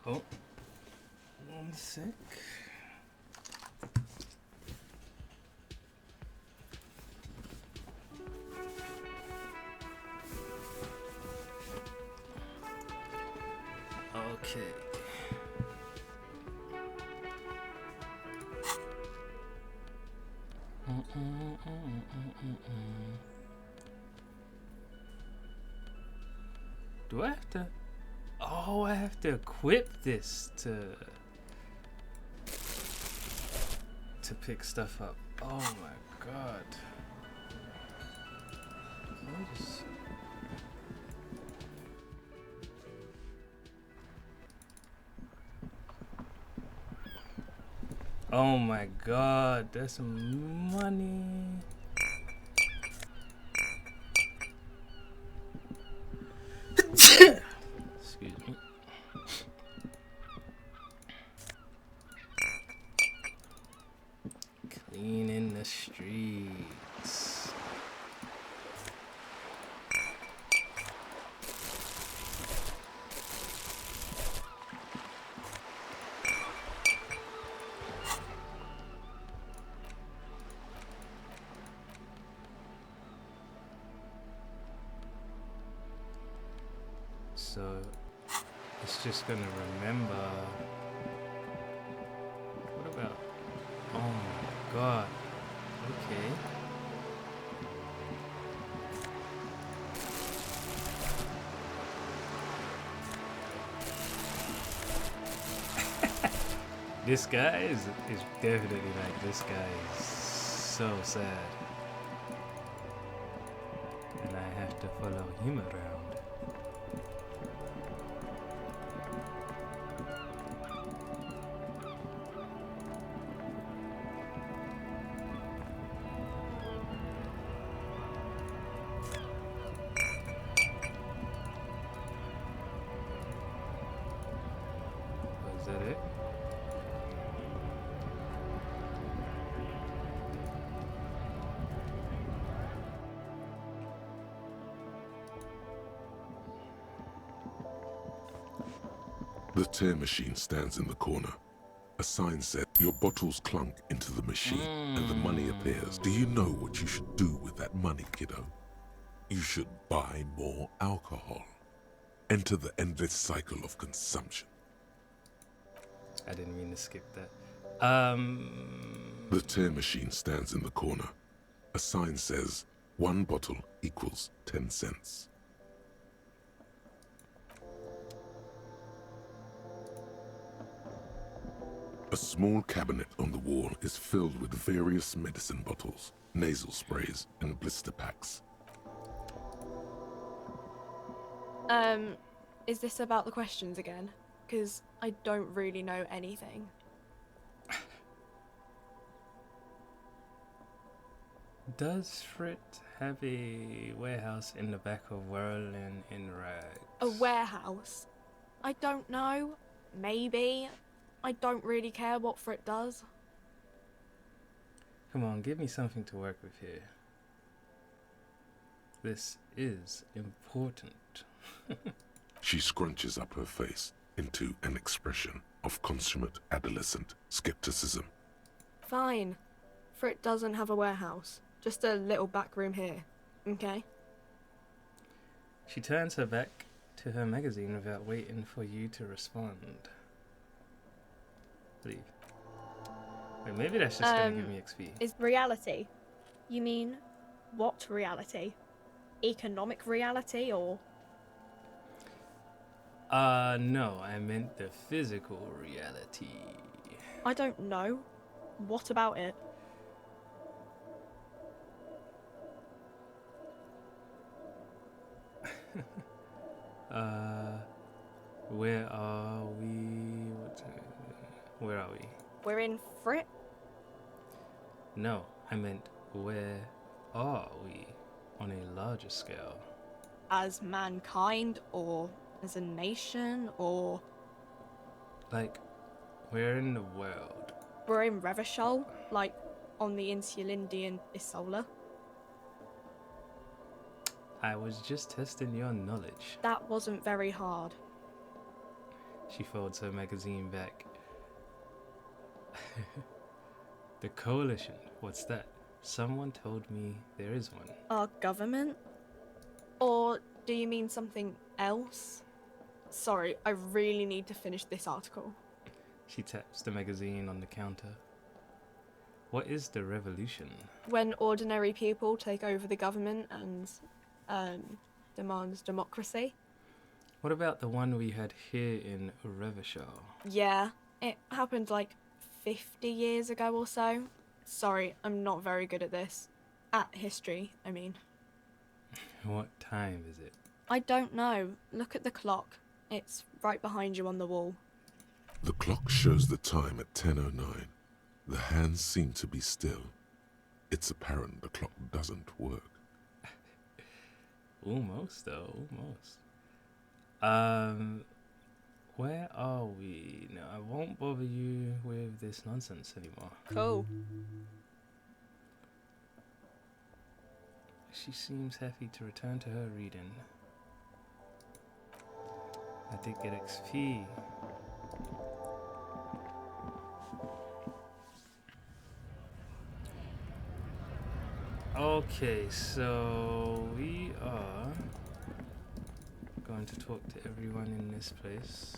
Oh, one sec. Okay. Do I have to? Oh, I have to equip this to pick stuff up. Oh my god. Let me just... Oh my god, there's some money. Excuse me. Cleaning the streets. So it's just gonna remember. What about? Oh my god. Okay. This guy is definitely like, this guy is so sad. And I have to follow him around. Was that it? The tear machine stands in the corner. A sign said, your bottles clunk into the machine and the money appears. Do you know what you should do with that money, kiddo? You should buy more alcohol. Enter the endless cycle of consumption. I didn't mean to skip that. The tear machine stands in the corner. A sign says, 1 bottle equals 10 cents. A small cabinet on the wall is filled with various medicine bottles, nasal sprays, and blister packs. Is this about the questions again? Because I don't really know anything. Does Frit have a warehouse in the back of Whirling in Rags? A warehouse? I don't know. Maybe. I don't really care what Frit does. Come on, give me something to work with here. This is important. She scrunches up her face into an expression of consummate adolescent skepticism. Fine. Frit doesn't have a warehouse. Just a little back room here. Okay? She turns her back to her magazine without waiting for you to respond. Leave. Wait, maybe that's just gonna give me XP. Is reality? You mean what reality? Economic reality or? No, I meant the physical reality. I don't know. What about it? Where are we? Where are we? We're in Frit? No, I meant where are we on a larger scale? As mankind, or as a nation, or... Like, where in the world? We're in Revachol, like on the Insulindian Isola. I was just testing your knowledge. That wasn't very hard. She folds her magazine back. The coalition, what's that? Someone told me there is one. Our government? Or do you mean something else? Sorry, I really need to finish this article. She taps the magazine on the counter. What is the revolution? When ordinary people take over the government and demands democracy. What about the one we had here in Revachol? Yeah, it happened like 50 years ago or so. Sorry, I'm not very good at this. At history, I mean. What time is it? I don't know. Look at the clock. It's right behind you on the wall. The clock shows the time at 10:09. The hands seem to be still. It's apparent the clock doesn't work. Almost, though, almost. Where are we? No, I won't bother you with this nonsense anymore. Cool. She seems happy to return to her reading. I did get XP. Okay, so we are going to talk to everyone in this place.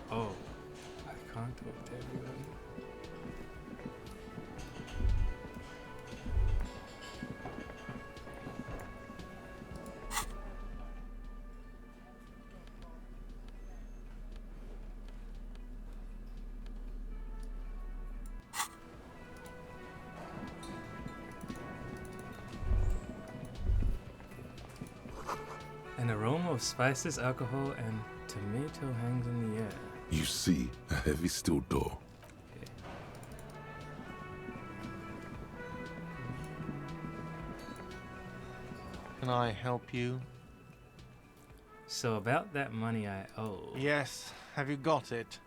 Oh, I can't talk to everyone. An aroma of spices, alcohol, and tomato hangs in the air. You see a heavy steel door. Okay. Can I help you? So about that money I owe. Yes. Have you got it?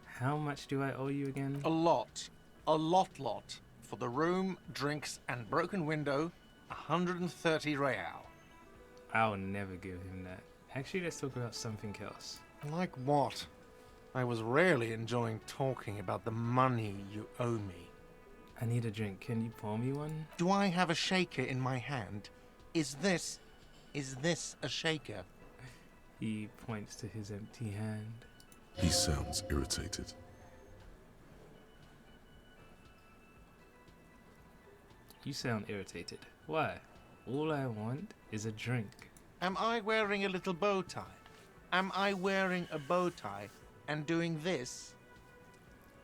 How much do I owe you again? A lot. A lot. For the room, drinks, and broken window, 130 real. I'll never give him that. Actually, let's talk about something else. Like what? I was rarely enjoying talking about the money you owe me. I need a drink. Can you pour me one? Do I have a shaker in my hand? Is this a shaker? He points to his empty hand. He sounds irritated. You sound irritated. Why? All I want is a drink. Am I wearing a little bow tie? Am I wearing a bow tie and doing this?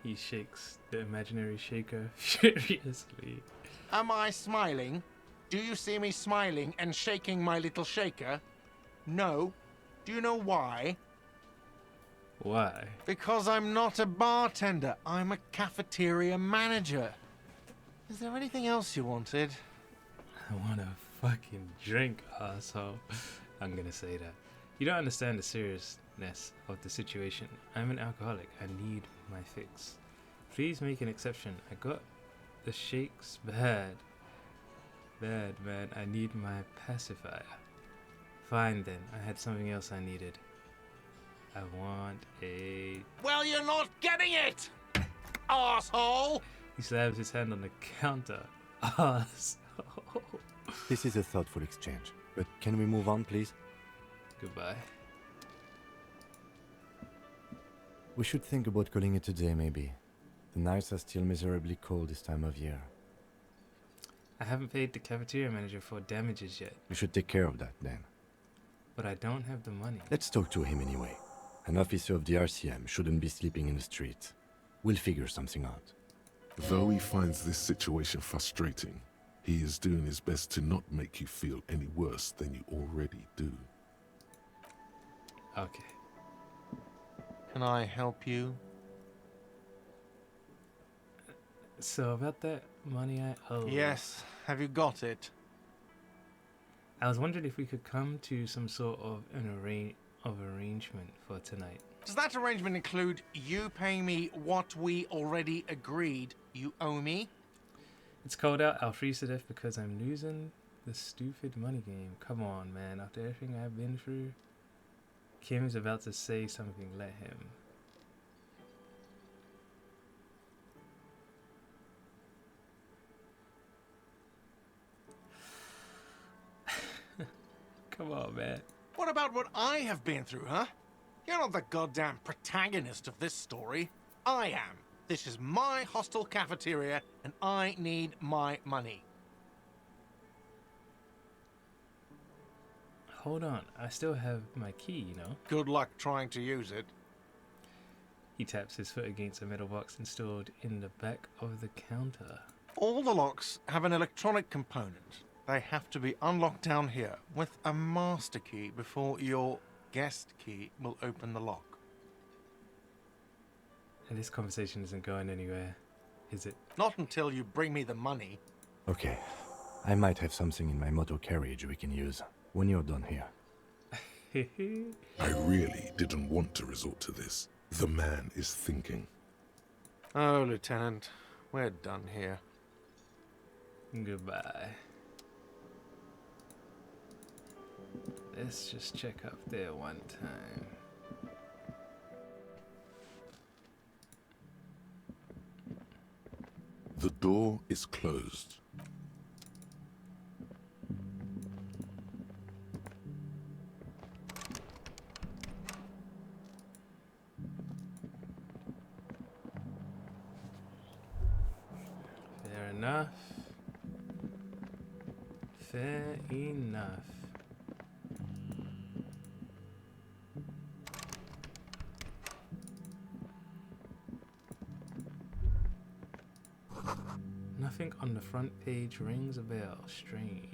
He shakes the imaginary shaker furiously. Am I smiling? Do you see me smiling and shaking my little shaker? No. Do you know why? Why? Because I'm not a bartender. I'm a cafeteria manager. Is there anything else you wanted? I want a fucking drink, asshole. I'm gonna say that. You don't understand the seriousness of the situation. I'm an alcoholic. I need my fix. Please make an exception. I got the shakes bad. Bad, man. I need my pacifier. Fine then. I had something else I needed. I want a... Well, you're not getting it! Asshole! He slams his hand on the counter. Asshole. This is a thoughtful exchange, but can we move on, please? Goodbye. We should think about calling it a day, maybe. The nights are still miserably cold this time of year. I haven't paid the cafeteria manager for damages yet, We should take care of that, then. but I don't have the money. Let's talk to him anyway. An officer of the RCM shouldn't be sleeping in the streets. We'll figure something out. Though he finds this situation frustrating, he is doing his best to not make you feel any worse than you already do. Okay. Can I help you? So about that money I owe. Yes. Have you got it? I was wondering if we could come to some sort of arrangement for tonight. Does that arrangement include you paying me what we already agreed you owe me? It's cold out. I'll freeze to death because I'm losing the stupid money game. Come on, man. After everything I've been through. Kim's about to say something. Let him. Come on, man. What about what I have been through, huh? You're not the goddamn protagonist of this story. I am. This is my hostel cafeteria, and I need my money. Hold on. I still have my key, you know? Good luck trying to use it. He taps his foot against a metal box installed in the back of the counter. All the locks have an electronic component. They have to be unlocked down here with a master key before your guest key will open the lock. And this conversation isn't going anywhere, is it? Not until you bring me the money. Okay. I might have something in my motor carriage we can use when you're done here. I really didn't want to resort to this. The man is thinking. Oh, Lieutenant, we're done here. Goodbye. Let's just check up there one time. The door is closed. Fair enough. Fair enough. Nothing on the front page rings a bell. Strange.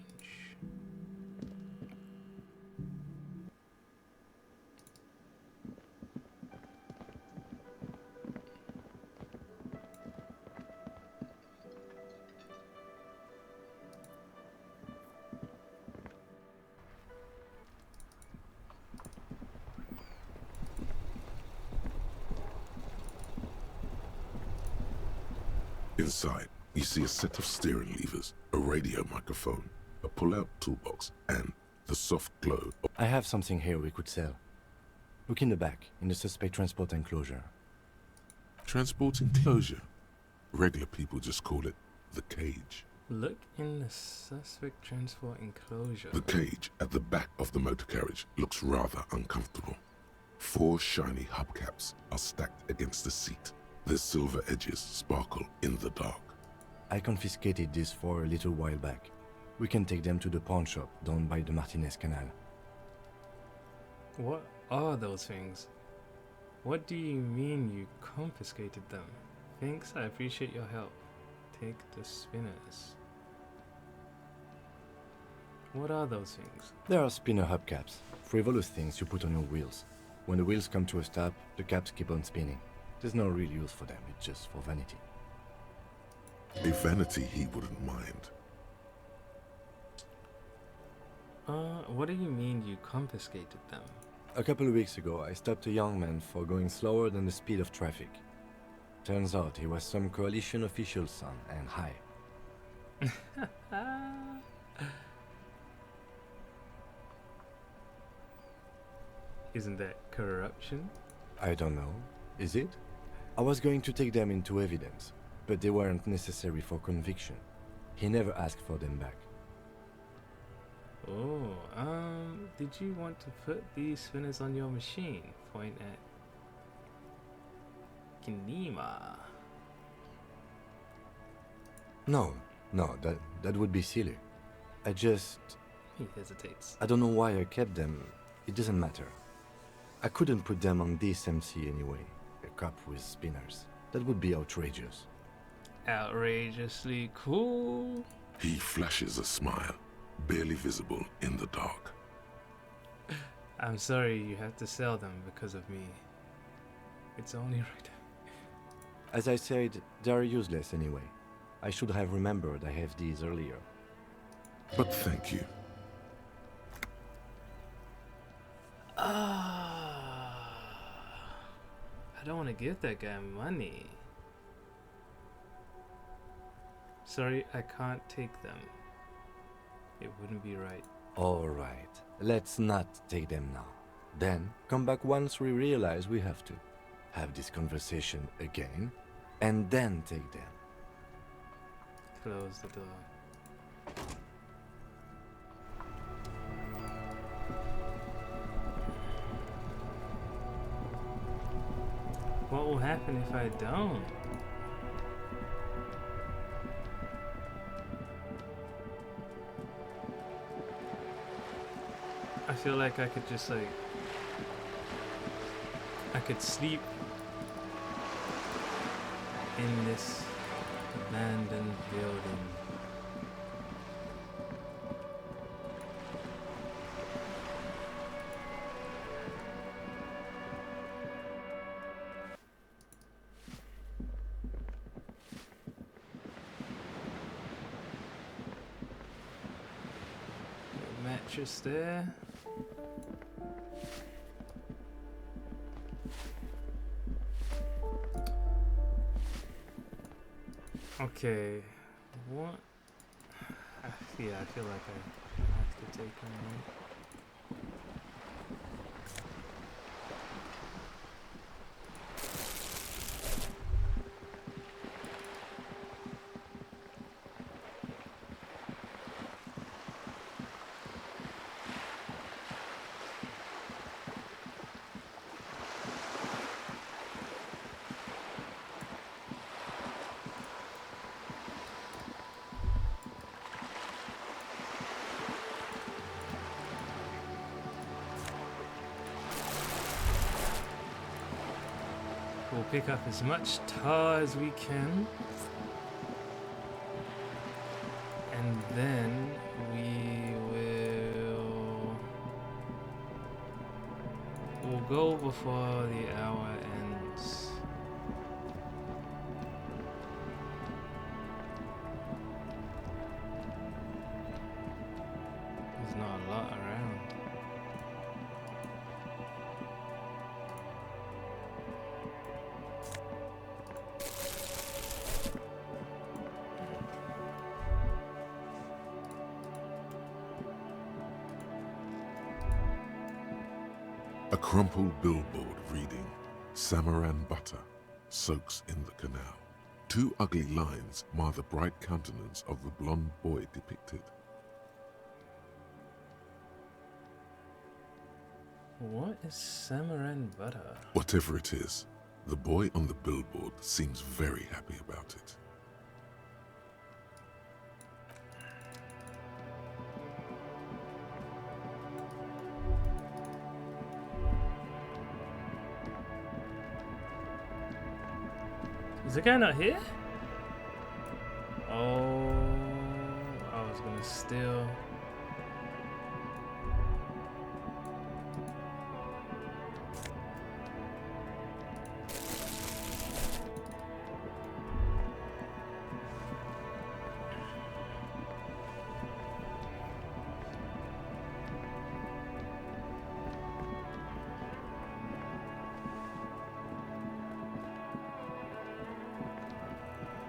Inside, you see a set of steering levers, a radio microphone, a pull-out toolbox, and the soft glow of I have something here we could sell. Look in the back, in the suspect transport enclosure. transport enclosure. Regular people just call it the cage. Look in the suspect transport enclosure. The cage at the back of the motor carriage looks rather uncomfortable. 4 shiny hubcaps are stacked against the seat. Their silver edges sparkle in the dark. I confiscated this for a little while back. We can take them to the pawn shop down by the Martinez Canal. What are those things? What do you mean you confiscated them? Thanks, I appreciate your help. Take the spinners. What are those things? There are spinner hubcaps, frivolous things you put on your wheels. When the wheels come to a stop, the caps keep on spinning. There's no real use for them, it's just for vanity. A vanity he wouldn't mind. What do you mean you confiscated them? A couple of weeks ago, I stopped a young man for going slower than the speed of traffic. Turns out he was some coalition official's son and high. Isn't that corruption? I don't know. Is it? I was going to take them into evidence, but they weren't necessary for conviction. He never asked for them back. Oh, did you want to put these spinners on your machine? Point at Kinema. No, that would be silly. He hesitates. I don't know why I kept them. It doesn't matter. I couldn't put them on this MC anyway. A cup with spinners. That would be outrageous. Outrageously cool. He flashes a smile, barely visible in the dark. I'm sorry you have to sell them because of me. It's only right. As I said, they are useless anyway. I should have remembered I have these earlier. But thank you. don't want to give that guy money. Sorry, I can't take them. It wouldn't be right. Alright, let's not take them now. Then come back once we realize we have to. Have this conversation again, and then take them. Close the door. What will happen if I don't? I feel like I could just like I could sleep in this abandoned building. Mattress there. Okay, what? Yeah, I feel like I have to take him out. We'll pick up as much tar as we can. And then we'll go before the hour ends. There's not a lot around. A crumpled billboard reading, Samaran butter soaks in the canal. Two ugly lines mar the bright countenance of the blonde boy depicted. What is Samaran butter? Whatever it is, the boy on the billboard seems very happy about it. Is the guy not here? Oh, I was gonna steal.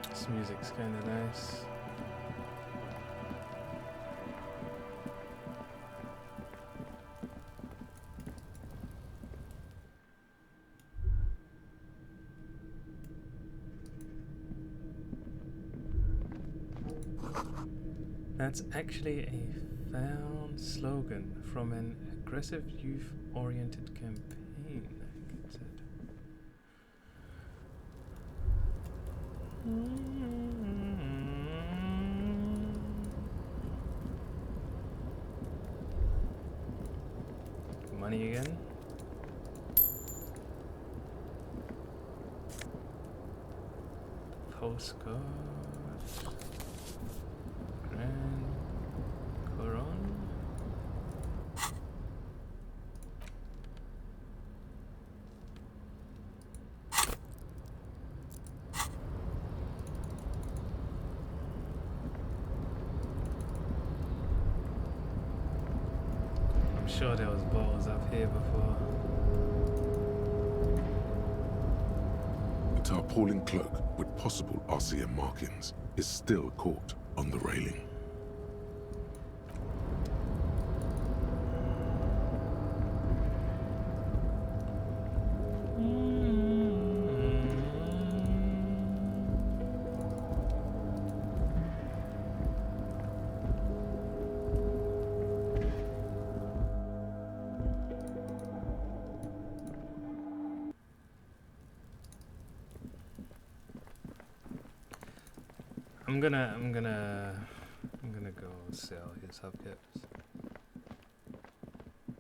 This music's kind of nice. That's actually a found slogan from an aggressive youth-oriented campaign, it said. Money again? Postcard. Grand Coron. I'm sure there was bottles up here before. tarpaulin cloak with possible RCM markings is still caught on the railing. I'm gonna go sell his hubcaps.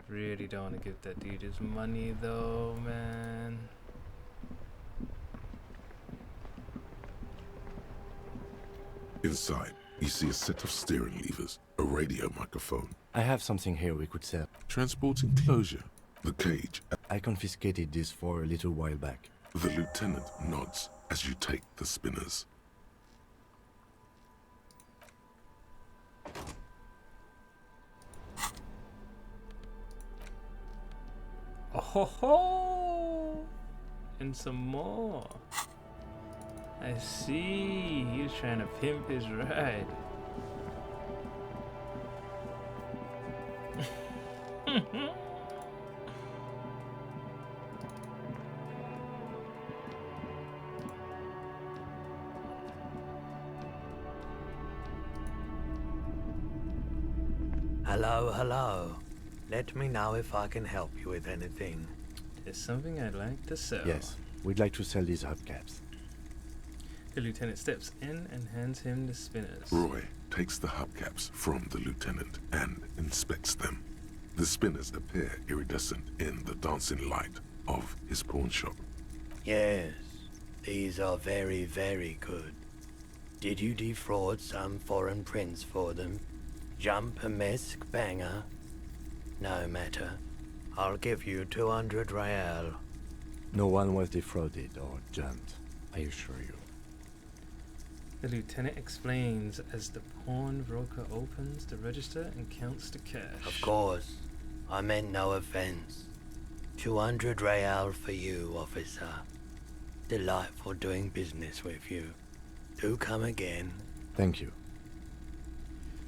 Really don't want to give that dude his money though, man. Inside, you see a set of steering levers, a radio microphone, I have something here we could sell. transport enclosure, the cage. I confiscated this for a little while back. The lieutenant nods as you take the spinners. Oh ho ho! And some more. I see. He was trying to pimp his ride. Hello, hello. Let me know if I can help you with anything. There's something I'd like to sell. Yes, we'd like to sell these hubcaps. The lieutenant steps in and hands him the spinners. Roy takes the hubcaps from the lieutenant and inspects them. The spinners appear iridescent in the dancing light of his pawn shop. Yes, these are very, very good. Did you defraud some foreign prince for them? Jump a mesque banger? No matter. I'll give you 200 real. No one was defrauded or jumped, I assure you. The lieutenant explains as the pawnbroker opens the register and counts the cash. Of course. I meant no offense. 200 real for you, officer. Delightful doing business with you. Do come again. Thank you.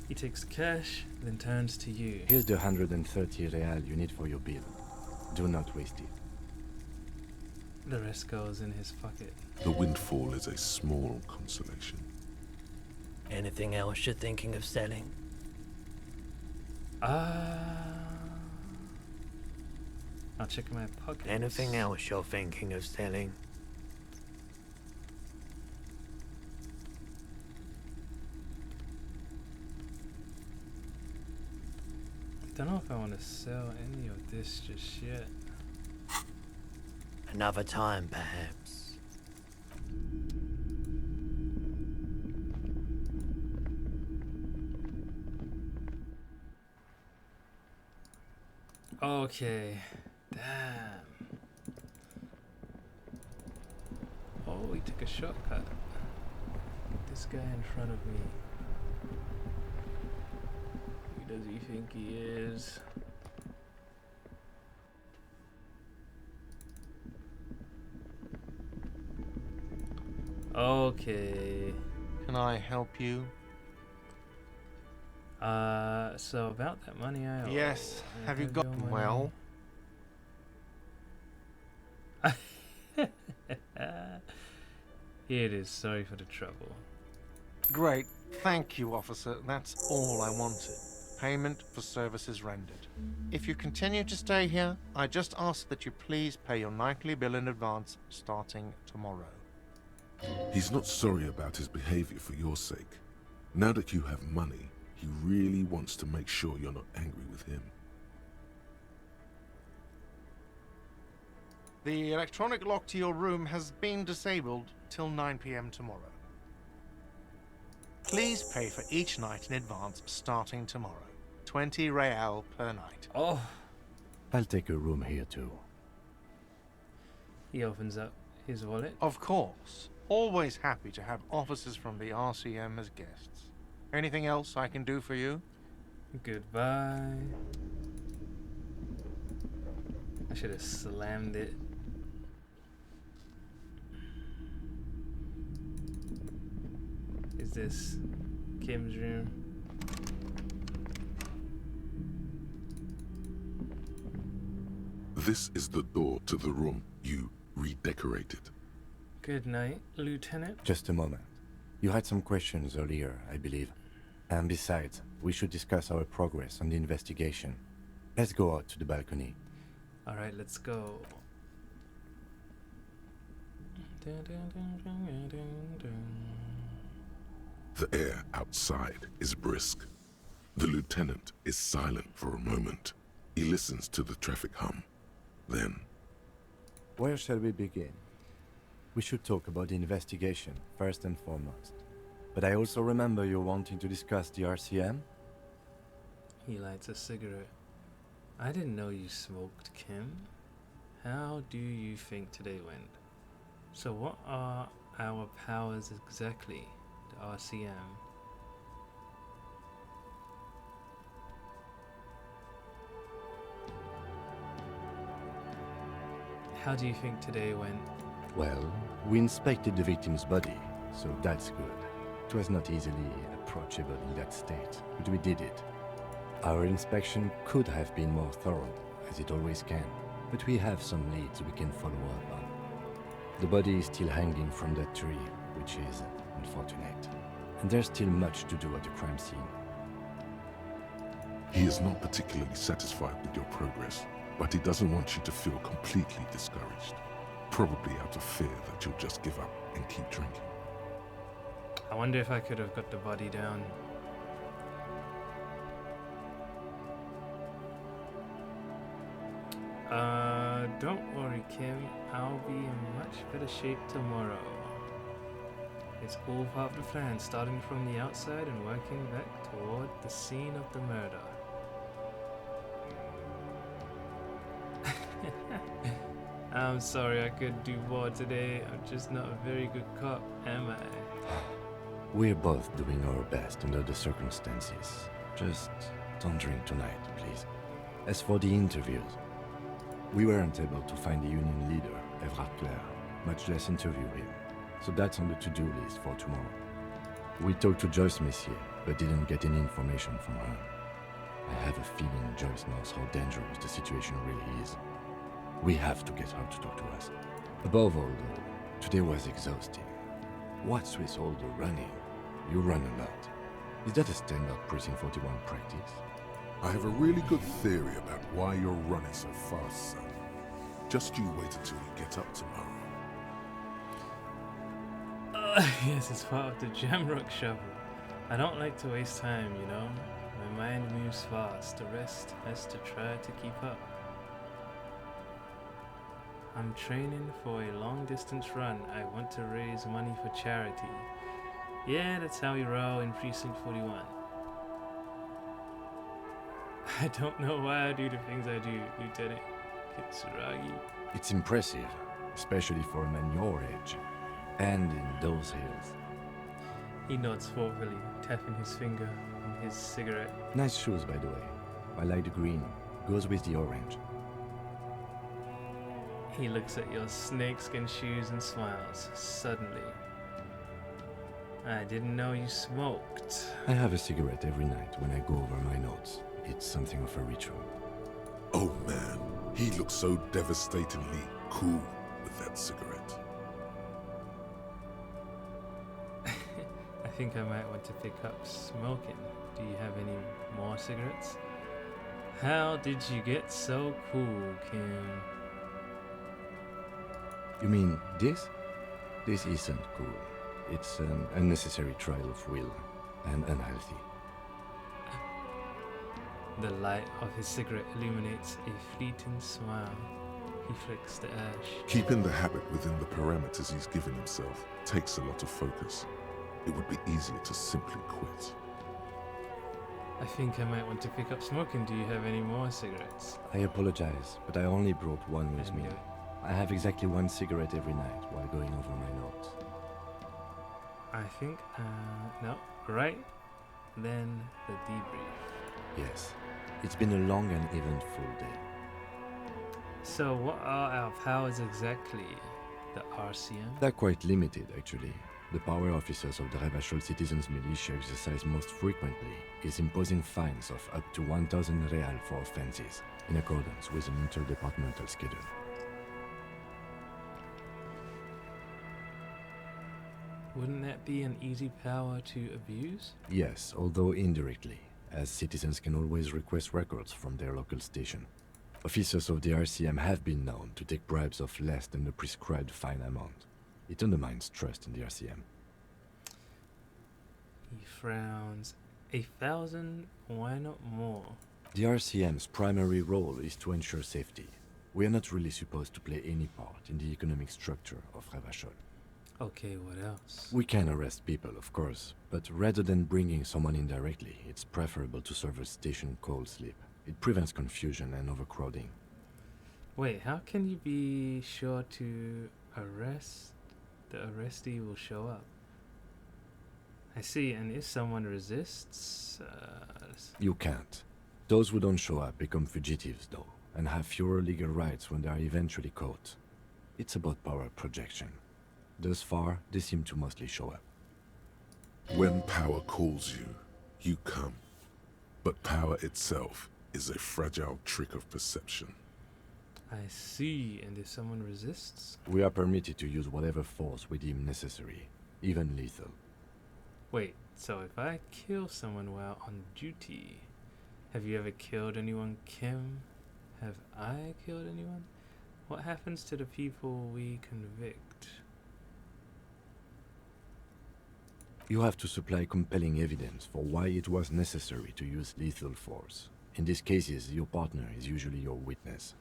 He takes the cash, then turns to you. Here's the 130 real you need for your bill. Do not waste it. The rest goes in his pocket. The windfall is a small consolation. Anything else you're thinking of selling? I'll check my pockets. Anything else you're thinking of selling? Don't know if I want to sell any of this just yet. Another time, perhaps. Okay. Damn. Oh, he took a shortcut. This guy in front of me. Who does he think he is? Okay. Can I help you? So about that money I owe. Yes. Have you your got money. well? Here it is. Sorry for the trouble. Great. Thank you, officer. That's all I wanted. Payment for services rendered. If you continue to stay here, I just ask that you please pay your nightly bill in advance starting tomorrow. He's not sorry about his behavior for your sake. Now that you have money, he really wants to make sure you're not angry with him. The electronic lock to your room has been disabled till 9 p.m. tomorrow. Please pay for each night in advance starting tomorrow. 20 real per night. Oh, I'll take a room here too. he opens up his wallet. Of course. Always happy to have officers from the RCM as guests. Anything else I can do for you? Goodbye. I should have slammed it. Is this Kim's room? This is the door to the room you redecorated. Good night, Lieutenant. Just a moment. You had some questions earlier, I believe. And besides, we should discuss our progress on the investigation. Let's go out to the balcony. Alright, let's go. The air outside is brisk. The lieutenant is silent for a moment. He listens to the traffic hum. Then, Where shall we begin? We should talk about the investigation, first and foremost. But I also remember you wanting to discuss the RCM? He lights a cigarette. I didn't know you smoked, Kim. How do you think today went? So what are our powers exactly, the RCM? How do you think today went? Well, we inspected the victim's body, so that's good. It was not easily approachable in that state, but we did it. Our inspection could have been more thorough, as it always can, but we have some leads we can follow up on. The body is still hanging from that tree, which is unfortunate. And there's still much to do at the crime scene. he is not particularly satisfied with your progress, but he doesn't want you to feel completely discouraged. Probably out of fear that you'll just give up and keep drinking. I wonder if I could have got the body down. Don't worry, Kim. I'll be in much better shape tomorrow. It's all part of the plan, starting from the outside and working back toward the scene of the murder. I'm sorry I couldn't do more today. I'm just not a very good cop, am I? We're both doing our best under the circumstances. Just don't drink tonight, please. As for the interviews, we weren't able to find the union leader, Everard Clare, much less interview him. So that's on the to-do list for tomorrow. We talked to Joyce Messier, but didn't get any information from her. I have a feeling Joyce knows how dangerous the situation really is. We have to get her to talk to us. Above all, though, today was exhausting. What's with all the running? You run a lot. Is that a standard Precinct 41 practice? I have a really good theory about why you're running so fast, son. Just you wait until you get up tomorrow. Yes, it's part of the Jamrock Shuffle. I don't like to waste time, you know? My mind moves fast, the rest has to try to keep up. I'm training for a long distance run. I want to raise money for charity. Yeah, that's how we roll in Precinct 41. I don't know why I do the things I do, Lieutenant Kitsuragi. It's impressive, especially for a man your age. And in those hills. He nods thoughtfully, tapping his finger on his cigarette. Nice shoes, by the way. I like the green. Goes with the orange. He looks at your snakeskin shoes and smiles. Suddenly. I didn't know you smoked. I have a cigarette every night when I go over my notes. It's something of a ritual. Oh man, he looks so devastatingly cool with that cigarette. I think I might want to pick up smoking. Do you have any more cigarettes? How did you get so cool, Kim? You mean this? This isn't cool. It's an unnecessary trial of will and unhealthy. The light of his cigarette illuminates a fleeting smile. He flicks the ash. Keeping the habit within the parameters he's given himself takes a lot of focus. It would be easier to simply quit. I think I might want to pick up smoking. Do you have any more cigarettes? I apologize, but I only brought one with me. I have exactly one cigarette every night while going over my notes. I think, no, right? Then the debrief. Yes, it's been a long and eventful day. So what are our powers exactly? The RCM? They're quite limited, actually. The power officers of the Revachol Citizens Militia exercise most frequently is imposing fines of up to 1,000 real for offenses, in accordance with an interdepartmental schedule. Wouldn't that be an easy power to abuse? Yes, although indirectly, as citizens can always request records from their local station. Officers of the RCM have been known to take bribes of less than the prescribed fine amount. It undermines trust in the RCM. He frowns. 1,000? Why not more? The RCM's primary role is to ensure safety. We are not really supposed to play any part in the economic structure of Revachol. Okay, what else? We can arrest people, of course, but rather than bringing someone in directly, it's preferable to serve a station cold sleep. It prevents confusion and overcrowding. Wait, how can you be sure to arrest? The arrestee will show up. I see, and if someone resists... You can't. Those who don't show up become fugitives, though, and have fewer legal rights when they are eventually caught. It's about power projection. Thus far, they seem to mostly show up. When power calls you, you come. But power itself is a fragile trick of perception. I see, and if someone resists? We are permitted to use whatever force we deem necessary, even lethal. Wait, so if I kill someone while on duty... Have you ever killed anyone, Kim? Have I killed anyone? What happens to the people we convict? You have to supply compelling evidence for why it was necessary to use lethal force. In these cases, your partner is usually your witness.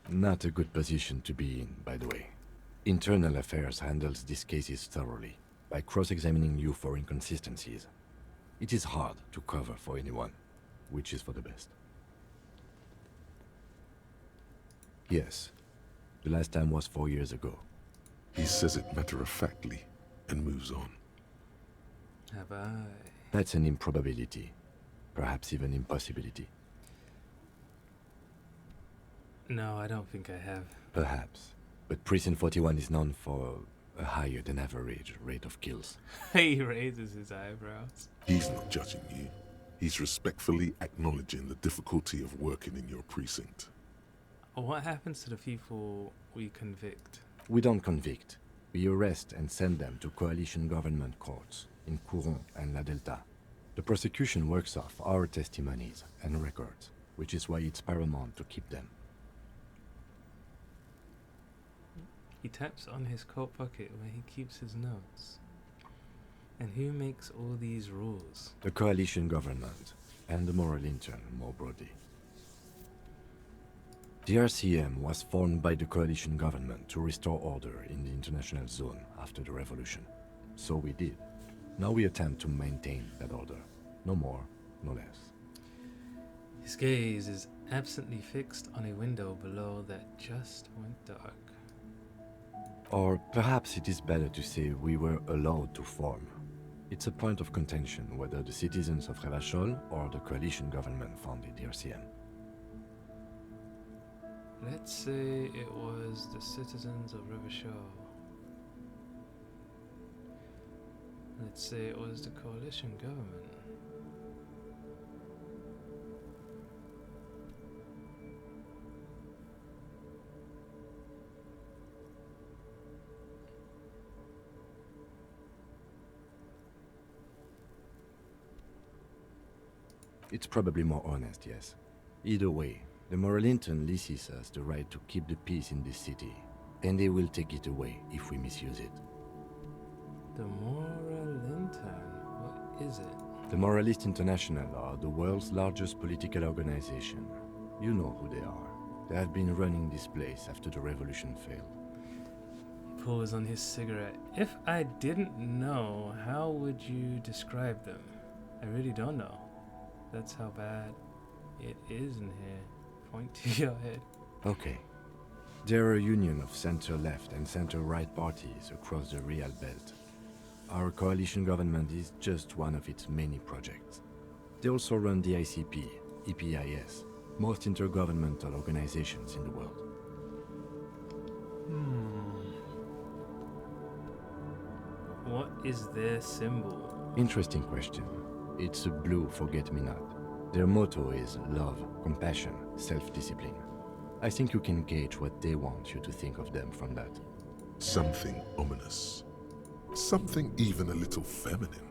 Not a good position to be in, by the way. Internal Affairs handles these cases thoroughly, by cross-examining you for inconsistencies. It is hard to cover for anyone, which is for the best. Yes, the last time was 4 years ago. He says it matter-of-factly and moves on. Have I? That's an improbability, perhaps even impossibility. No, I don't think I have. Perhaps, but Precinct 41 is known for a higher than average rate of kills. He raises his eyebrows. He's not judging you. He's respectfully acknowledging the difficulty of working in your precinct. What happens to the people we convict? We don't convict. We arrest and send them to coalition government courts in Couron and La Delta. The prosecution works off our testimonies and records, which is why it's paramount to keep them. He taps on his coat pocket where he keeps his notes. And who makes all these rules? The coalition government and the moral intern more broadly. The RCM was formed by the coalition government to restore order in the international zone after the revolution. So we did. Now we attempt to maintain that order. No more, no less. His gaze is absently fixed on a window below that just went dark. Or perhaps it is better to say we were allowed to form. It's a point of contention whether the citizens of Revachol or the coalition government founded the RCM. Let's say it was the citizens of Revachol. Let's say it was the coalition government. It's probably more honest, yes. Either way, the moral intern leases us the right to keep the peace in this city, and they will take it away if we misuse it. The Moral Intern? What is it? The Moralist International are the world's largest political organization. You know who they are. They have been running this place after the revolution failed. He pulls on his cigarette. If I didn't know, how would you describe them? I really don't know. That's how bad it is in here. Point to your head. Okay. They're a union of center-left and center-right parties across the Real Belt. Our coalition government is just one of its many projects. They also run the ICP, EPIS, most intergovernmental organizations in the world. What is their symbol? Interesting question. It's a blue forget-me-not. Their motto is love, compassion, self-discipline. I think you can gauge what they want you to think of them from that. Something ominous. Something even a little feminine,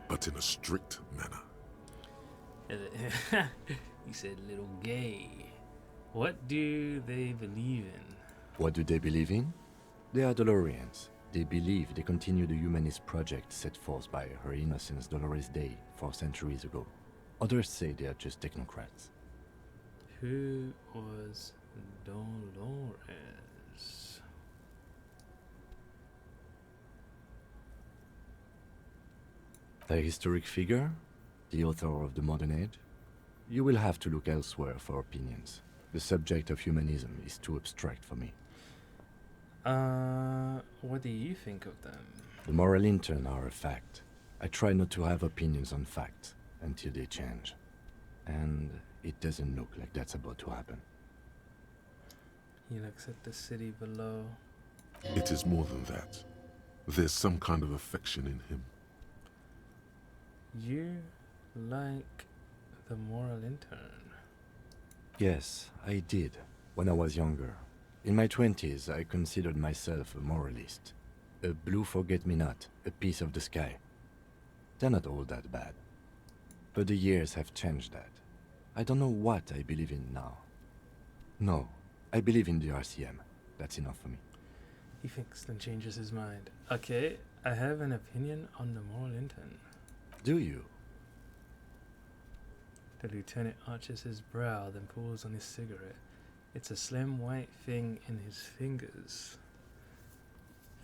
but in a strict manner. You said little gay. What do they believe in? What do they believe in? They are Dolorians. They believe they continue the humanist project set forth by Her Innocence Dolores Day 4 centuries ago. Others say they are just technocrats. Who was Dolores? A historic figure? The author of the modern age? You will have to look elsewhere for opinions. The subject of humanism is too abstract for me. What do you think of them? The moral intern are a fact. I try not to have opinions on facts until they change. And it doesn't look like that's about to happen. He looks at the city below. It is more than that. There's some kind of affection in him. You like the moral intern? Yes, I did, when I was younger. In my 20s, I considered myself a moralist. A blue forget-me-not, a piece of the sky. They're not all that bad. But the years have changed that. I don't know what I believe in now. No, I believe in the RCM. That's enough for me. He thinks then changes his mind. Okay, I have an opinion on the moral intern. Do you? The lieutenant arches his brow, then pulls on his cigarette. It's a slim white thing in his fingers.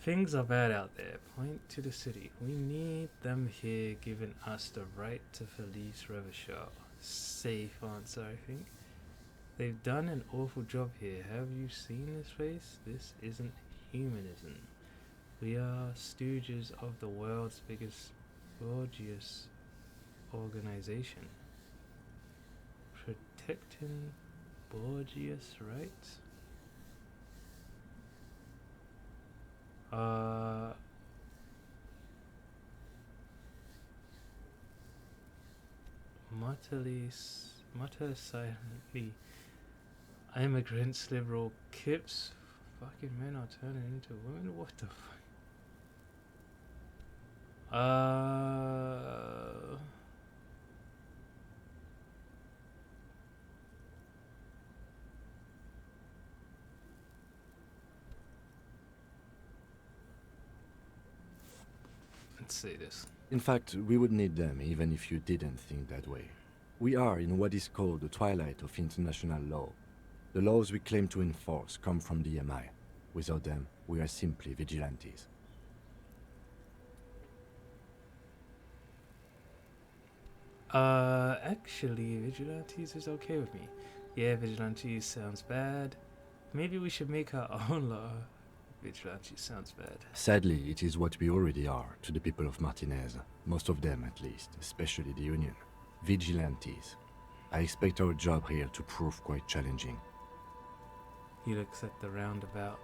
Things are bad out there. Point to the city. We need them here, giving us the right to police Revachol. Safe answer, I think. They've done an awful job here. Have you seen this place? This isn't humanism. We are stooges of the world's biggest gorgeous organization. Protecting Borgias' rights? Mutter silently. Immigrants, liberal kips. Fucking men are turning into women? What the fuck? Let's say this. In fact, we would need them even if you didn't think that way. We are in what is called the twilight of international law. The laws we claim to enforce come from the MI. Without them, we are simply vigilantes. Actually, vigilantes is okay with me. Yeah, vigilantes sounds bad. Maybe we should make our own law. Vigilantes sounds bad. Sadly, it is what we already are to the people of Martinez. Most of them, at least, especially the Union. Vigilantes. I expect our job here to prove quite challenging. He looks at the roundabout.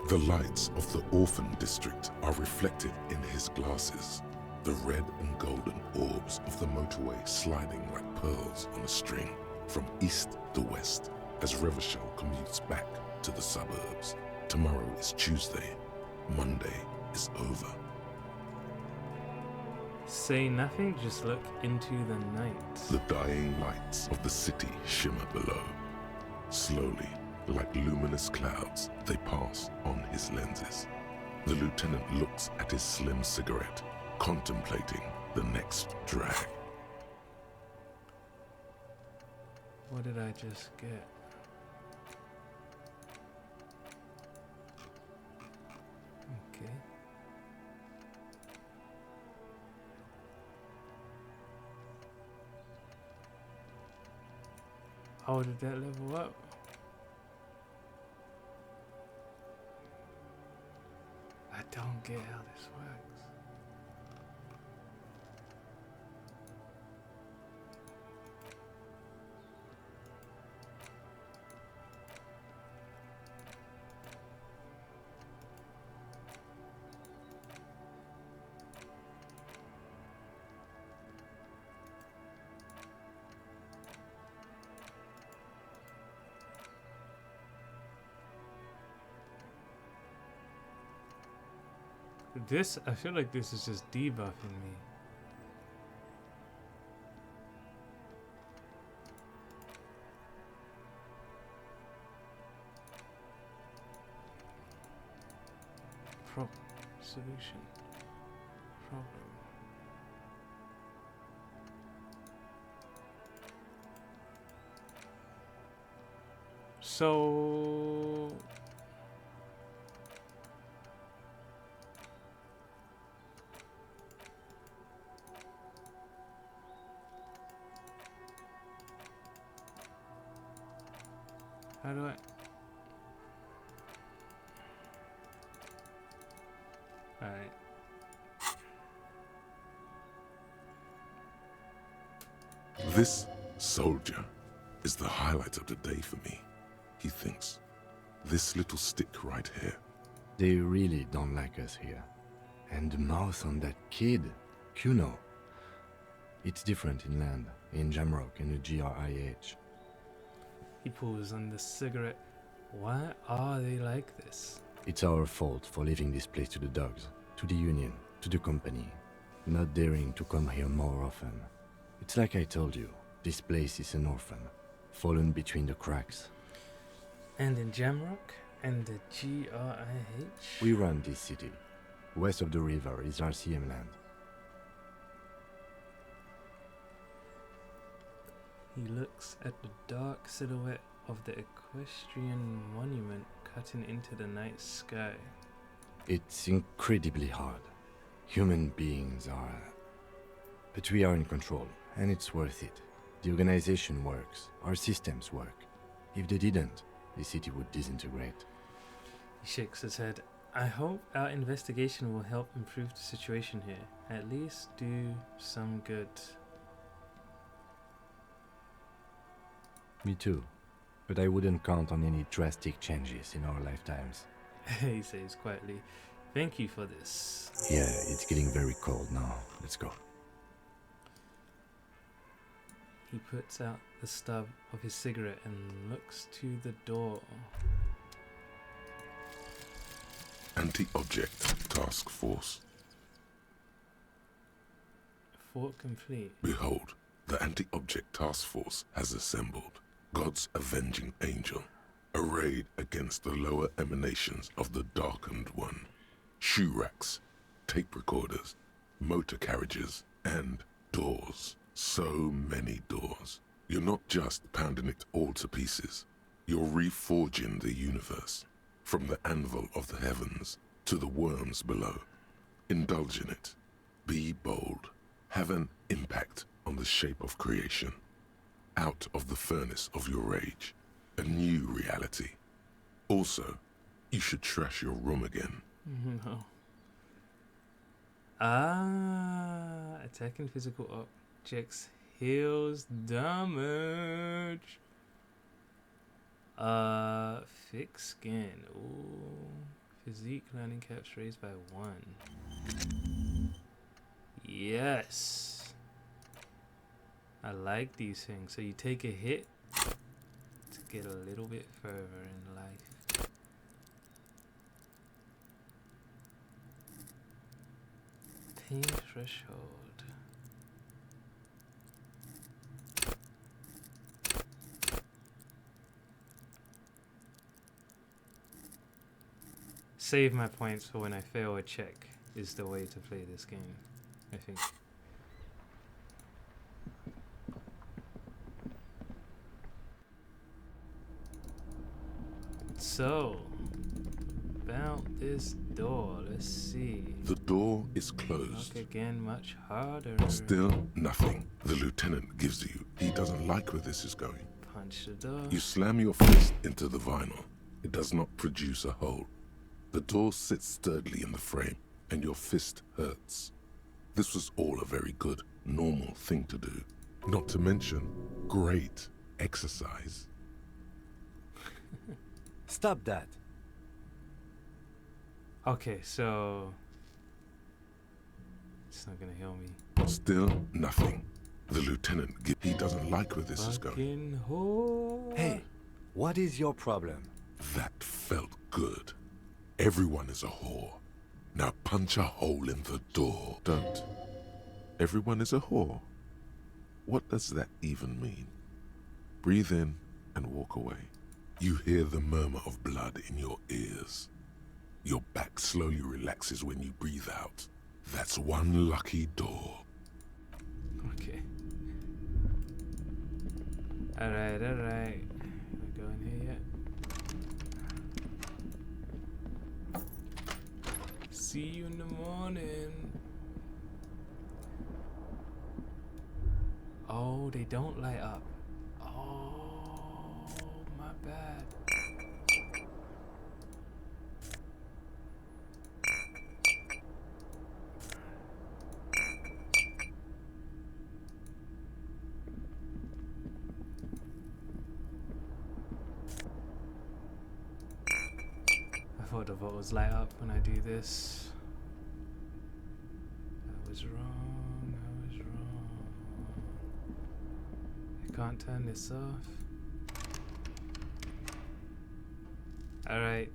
The lights of the orphan district are reflected in his glasses. The red and golden orbs of the motorway sliding like pearls on a string from east to west as Revachol commutes back to the suburbs. Tomorrow is Tuesday. Monday is over. Say nothing, just look into the night. The dying lights of the city shimmer below. Slowly, like luminous clouds, they pass on his lenses. The lieutenant looks at his slim cigarette, contemplating the next drag. What did I just get? Okay. Oh, did that level up? I don't get how this works. This, I feel like this is just debuffing me. Problem. Solution. Problem. So how do I? All right. This soldier is the highlight of the day for me, he thinks. This little stick right here. They really don't like us here. And the mouth on that kid, Kuno. It's different inland, in Jamrock and the GRIH. He pulls on the cigarette. Why are they like this? It's our fault for leaving this place to the dogs, to the Union, to the company, not daring to come here more often. It's like I told you, this place is an orphan, fallen between the cracks. And in Jamrock and the GRIH? We run this city. West of the river is RCM land. He looks at the dark silhouette of the equestrian monument cutting into the night sky. It's incredibly hard. Human beings are... But we are in control, and it's worth it. The organization works, our systems work. If they didn't, the city would disintegrate. He shakes his head. I hope our investigation will help improve the situation here. At least do some good. Me too. But I wouldn't count on any drastic changes in our lifetimes. He says quietly, thank you for this. Yeah, it's getting very cold now. Let's go. He puts out the stub of his cigarette and looks to the door. Anti-object task force. Fort complete. Behold, the anti-object task force has assembled. God's avenging angel, arrayed against the lower emanations of the darkened one. Shoe racks, tape recorders, motor carriages, and doors. So many doors. You're not just pounding it all to pieces. You're reforging the universe, from the anvil of the heavens to the worms below. Indulge in it. Be bold. Have an impact on the shape of creation. Out of the furnace of your rage. A new reality. Also, you should trash your room again. No. Ah, attacking physical objects heals damage. Thick skin. Ooh. Physique learning caps raised by 1. Yes. I like these things. So you take a hit to get a little bit further in life. Pain threshold. Save my points for when I fail a check is the way to play this game, I think. So, about this door, let's see. The door is closed. Knock again, much harder. Still nothing. The lieutenant gives you. He doesn't like where this is going. Punch the door. You slam your fist into the vinyl. It does not produce a hole. The door sits sturdily in the frame, and your fist hurts. This was all a very good, normal thing to do. Not to mention, great exercise. Stop that. Okay, so it's not gonna heal me. Still nothing. The lieutenant, he doesn't like where this is going. Fucking whore. Hey, what is your problem? That felt good. Everyone is a whore. Now punch a hole in the door. Don't. Everyone is a whore. What does that even mean? Breathe in and walk away. You hear the murmur of blood in your ears. Your back slowly relaxes when you breathe out. That's one lucky door. Okay. Alright. We're going here yet? See you in the morning. Oh, they don't light up. Oh, my bad. I thought the bottles light up when I do this. I was wrong. I can't turn this off. Alright.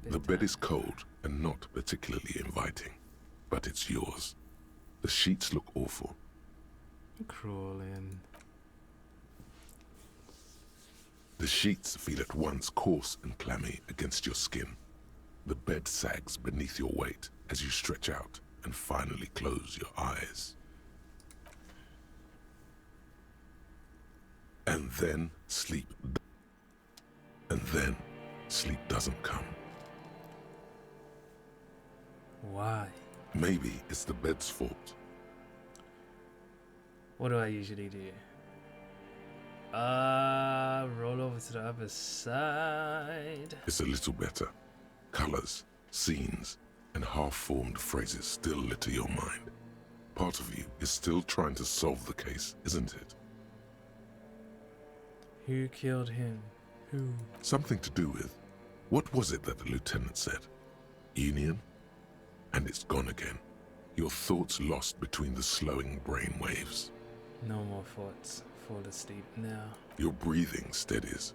The bed is cold and not particularly inviting, but it's yours. The sheets look awful. Crawling. The sheets feel at once coarse and clammy against your skin. The bed sags beneath your weight as you stretch out and finally close your eyes. And then sleep doesn't come. Why? Maybe it's the bed's fault. What do I usually do? Roll over to the other side. It's a little better. Colors, scenes, and half-formed phrases still litter your mind. Part of you is still trying to solve the case, isn't it? Who killed him? Who? Something to do with... What was it that the lieutenant said? Union? And it's gone again. Your thoughts lost between the slowing brain waves. No more thoughts. Fall asleep now. Your breathing steadies.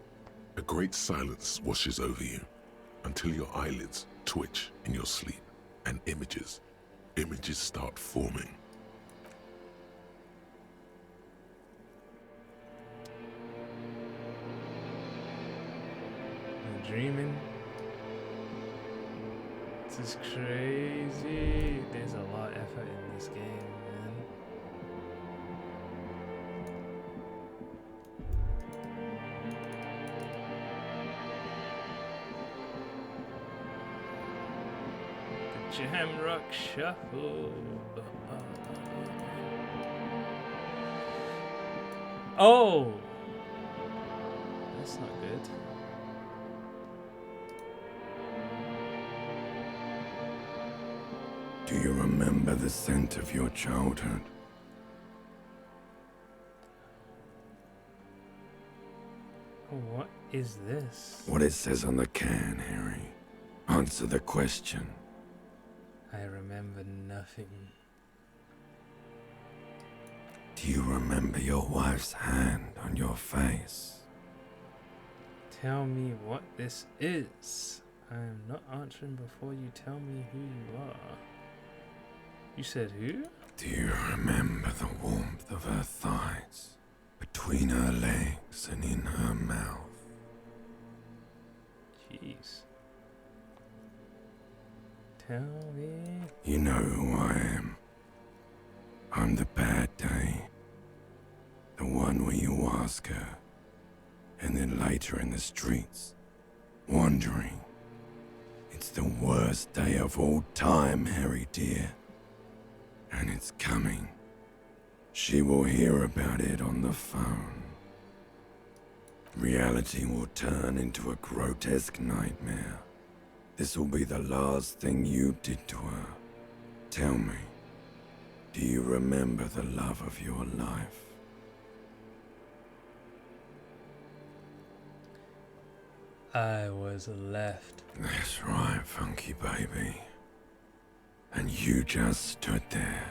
A great silence washes over you until your eyelids twitch in your sleep and images start forming. I'm dreaming. This is crazy. There's a lot of effort in this game, man. The Jamrock Shuffle. Oh! That's not good. Do you remember the scent of your childhood? What is this? What it says on the can, Harry. Answer the question. I remember nothing. Do you remember your wife's hand on your face? Tell me what this is. I am not answering before you tell me who you are. You said who? Do you remember the warmth of her thighs, between her legs and in her mouth? Jeez. Tell me. You know who I am. I'm the bad day. The one where you ask her, and then later in the streets, wandering. It's the worst day of all time, Harry dear. And it's coming. She will hear about it on the phone. Reality will turn into a grotesque nightmare. This will be the last thing you did to her. Tell me, do you remember the love of your life? I was left. That's right, funky baby. And you just stood there.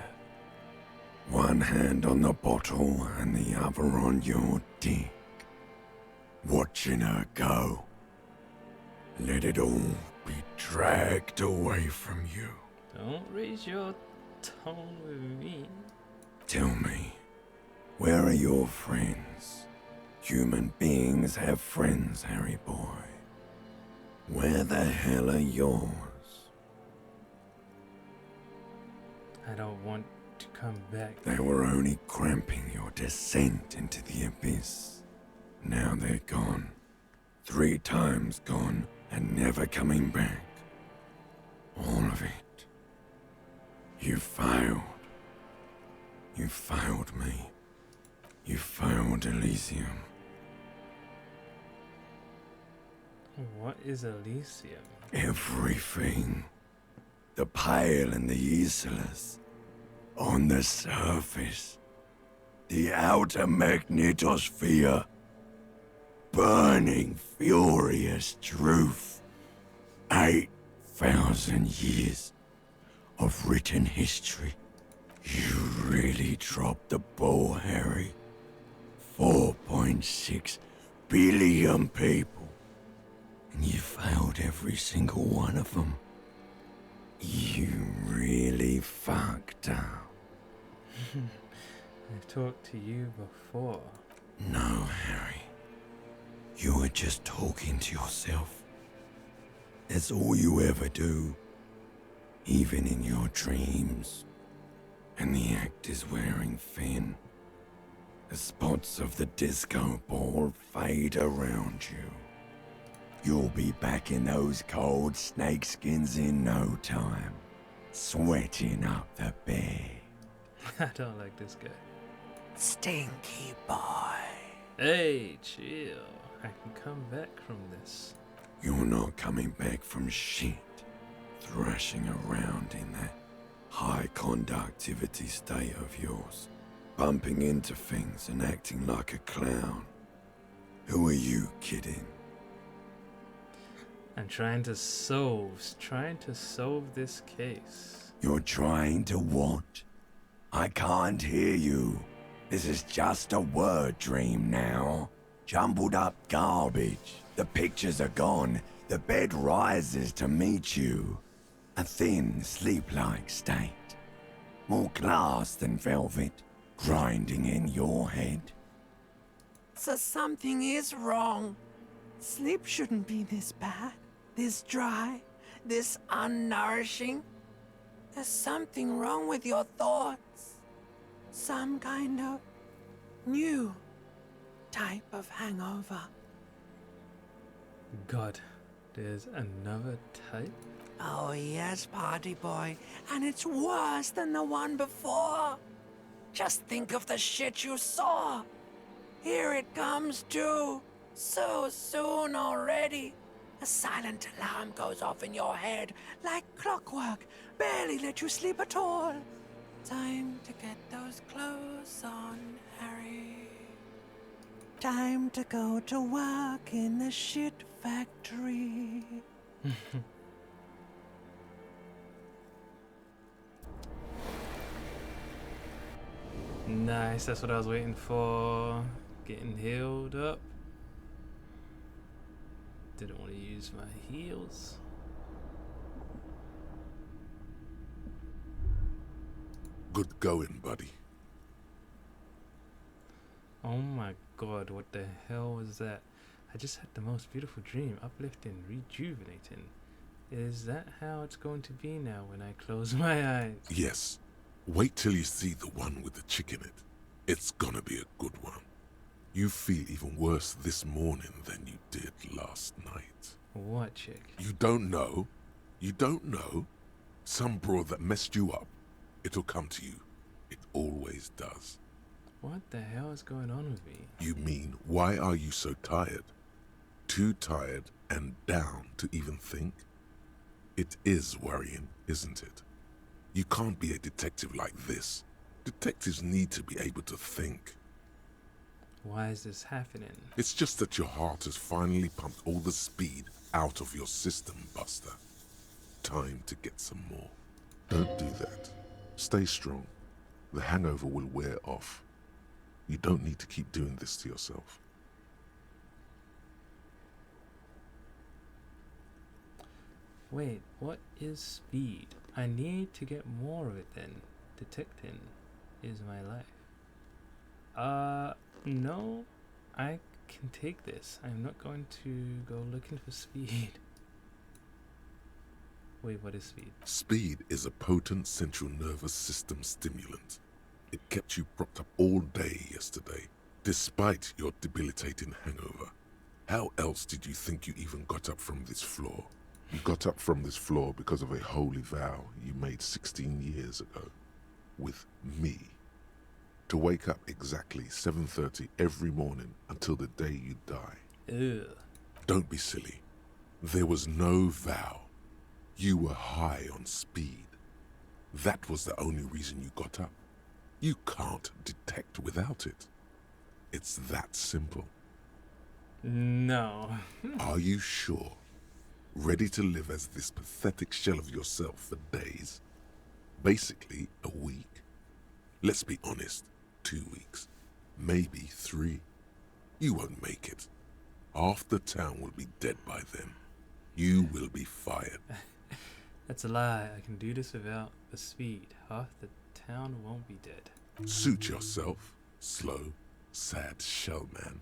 One hand on the bottle and the other on your dick. Watching her go. Let it all be dragged away from you. Don't raise your tone with me. Tell me, where are your friends? Human beings have friends, Harry boy. Where the hell are yours? I don't want to come back. They were only cramping your descent into the abyss. Now they're gone. 3 times gone and never coming back. All of it. You failed. You failed me. You failed Elysium. What is Elysium? Everything. The Pale and the Useless. On the surface. The outer magnetosphere. Burning, furious truth. 8,000 years of written history. You really dropped the ball, Harry. 4.6 billion people. And you failed every single one of them. You really fucked up. I've talked to you before. No, Harry. You were just talking to yourself. That's all you ever do. Even in your dreams. And the act is wearing thin. The spots of the disco ball fade around you. You'll be back in those cold snakeskins in no time. Sweating up the bed. I don't like this guy. Stinky boy. Hey, chill. I can come back from this. You're not coming back from shit. Thrashing around in that high conductivity state of yours. Bumping into things and acting like a clown. Who are you kidding? I'm trying to solve this case. You're trying to what? I can't hear you. This is just a word dream now. Jumbled up garbage. The pictures are gone. The bed rises to meet you. A thin, sleep-like state. More glass than velvet, grinding in your head. So something is wrong. Sleep shouldn't be this bad, this dry, this unnourishing. There's something wrong with your thoughts. Some kind of new type of hangover. God, there's another type? Oh yes, party boy, and it's worse than the one before. Just think of the shit you saw. Here it comes too. So soon already. A silent alarm goes off in your head like clockwork. Barely let you sleep at all. Time to get those clothes on, Harry. Time to go to work in the shit factory. Nice, that's what I was waiting for. Getting healed up. Didn't want to use my heals. Good going, buddy. Oh my god, what the hell was that? I just had the most beautiful dream, uplifting, rejuvenating. Is that how it's going to be now when I close my eyes? Yes. Wait till you see the one with the chick in it. It's gonna be a good one. You feel even worse this morning than you did last night. What chick? You don't know? You don't know? Some broad that messed you up. It'll come to you. It always does. What the hell is going on with me? You mean, why are you so tired? Too tired and down to even think? It is worrying, isn't it? You can't be a detective like this. Detectives need to be able to think. Why is this happening? It's just that your heart has finally pumped all the speed out of your system, Buster. Time to get some more. Don't do that. Stay strong. The hangover will wear off. You don't need to keep doing this to yourself. Wait, what is speed? I need to get more of it then. Detecting is my life. No, I can take this. I'm not going to go looking for speed. Wait, what is speed? Speed is a potent central nervous system stimulant. It kept you propped up all day yesterday, despite your debilitating hangover. How else did you think you even got up from this floor? You got up from this floor because of a holy vow you made 16 years ago. With me. To wake up exactly 7:30 every morning until the day you die. Ugh. Don't be silly. There was no vow. You were high on speed. That was the only reason you got up. You can't detect without it. It's that simple. No. Are you sure? Ready to live as this pathetic shell of yourself for days? Basically, a week. Let's be honest, 2 weeks. Maybe 3. You won't make it. Half the town will be dead by then. You will be fired. That's a lie. I can do this without the speed. Half the town won't be dead. Suit yourself, slow, sad shell man.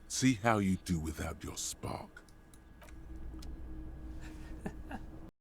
See how you do without your spark.